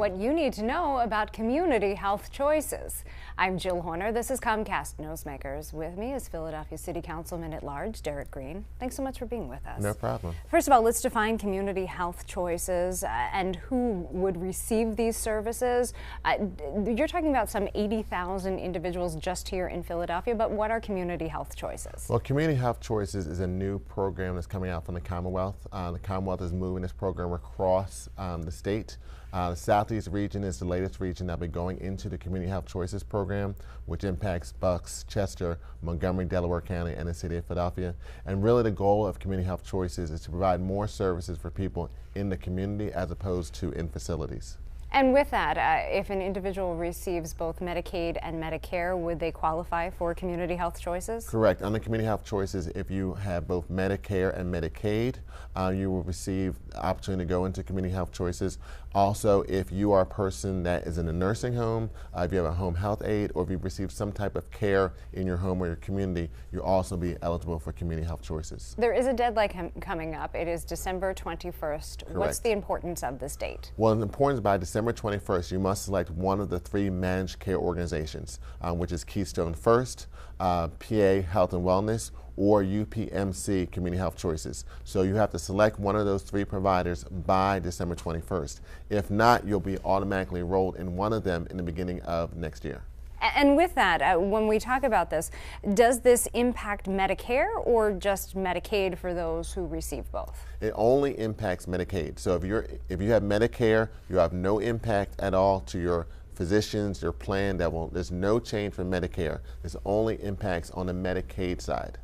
what you need to know about community health choices. I'm Jill Horner. This is Comcast Newsmakers. With me is Philadelphia City Councilman at Large, Derek Green. Thanks so much for being with us. No problem. First of all, let's define community health choices and who would receive these services. You're talking about some 80,000 individuals just here in Philadelphia, but what are community health choices? Well, Community Health Choices is a new program that's coming out from the Commonwealth. The Commonwealth is moving this program across the state. The Southeast region is the latest region that will be going into the Community Health Choices program, which impacts Bucks, Chester, Montgomery, Delaware County, and the city of Philadelphia. And really the goal of Community Health Choices is to provide more services for people in the community as opposed to in facilities. And with that, if an individual receives both Medicaid and Medicare, would they qualify for Community Health Choices? Correct. Under Community Health Choices, if you have both Medicare and Medicaid, you will receive the opportunity to go into Community Health Choices. Also, if you are a person that is in a nursing home, if you have a home health aide, or if you've received some type of care in your home or your community, you'll also be eligible for Community Health Choices. There is a deadline coming up. It is December 21st. Correct. What's the importance of this date? Well, the importance by December 21st, you must select one of the three managed care organizations, which is Keystone First, PA Health and Wellness, or UPMC Community Health Choices. So you have to select one of those three providers by December 21st. If not, you'll be automatically enrolled in one of them in the beginning of next year. And with that, when we talk about this, does this impact Medicare or just Medicaid for those who receive both? It only impacts Medicaid. So if you have Medicare, you have no impact at all to your physicians, your plan. There's no change for Medicare. This only impacts on the Medicaid side.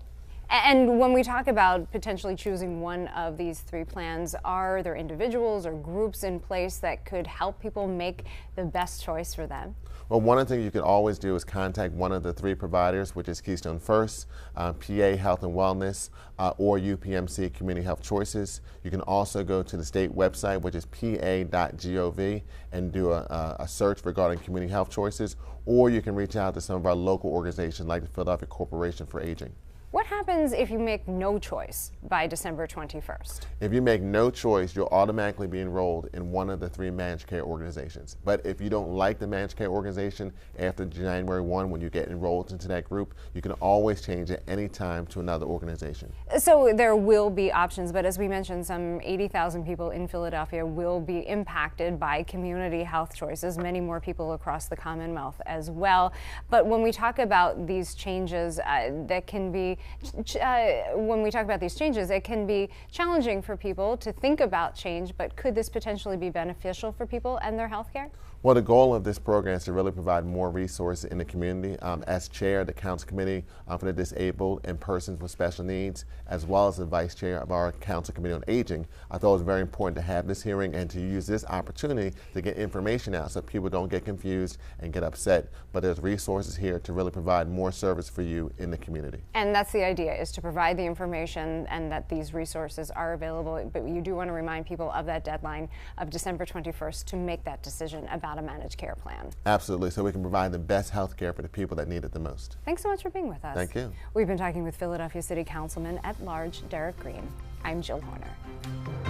And when we talk about potentially choosing one of these three plans, are there individuals or groups in place that could help people make the best choice for them? Well, one of the things you can always do is contact one of the three providers, which is Keystone First, PA Health and Wellness, or UPMC Community Health Choices. You can also go to the state website, which is pa.gov, and do a search regarding Community Health Choices, or you can reach out to some of our local organizations like the Philadelphia Corporation for Aging. What happens if you make no choice by December 21st? If you make no choice, you'll automatically be enrolled in one of the three managed care organizations. But if you don't like the managed care organization after January 1, when you get enrolled into that group, you can always change at any time to another organization. So there will be options, but as we mentioned, some 80,000 people in Philadelphia will be impacted by Community Health Choices, many more people across the Commonwealth as well. But when we talk about these changes, that can be when we talk about these changes, it can be challenging for people to think about change, but could this potentially be beneficial for people and their health care? Well, the goal of this program is to really provide more resources in the community. As chair of the Council Committee for the Disabled and Persons with Special Needs, as well as the vice chair of our Council Committee on Aging, I thought it was very important to have this hearing and to use this opportunity to get information out so people don't get confused and get upset. But there's resources here to really provide more service for you in the community. And that's the idea, is to provide the information and that these resources are available. But you do want to remind people of that deadline of December 21st to make that decision about a managed care plan. Absolutely, so we can provide the best health care for the people that need it the most. Thanks so much for being with us. Thank you. We've been talking with Philadelphia City Councilman at Large, Derek Green. I'm Jill Horner.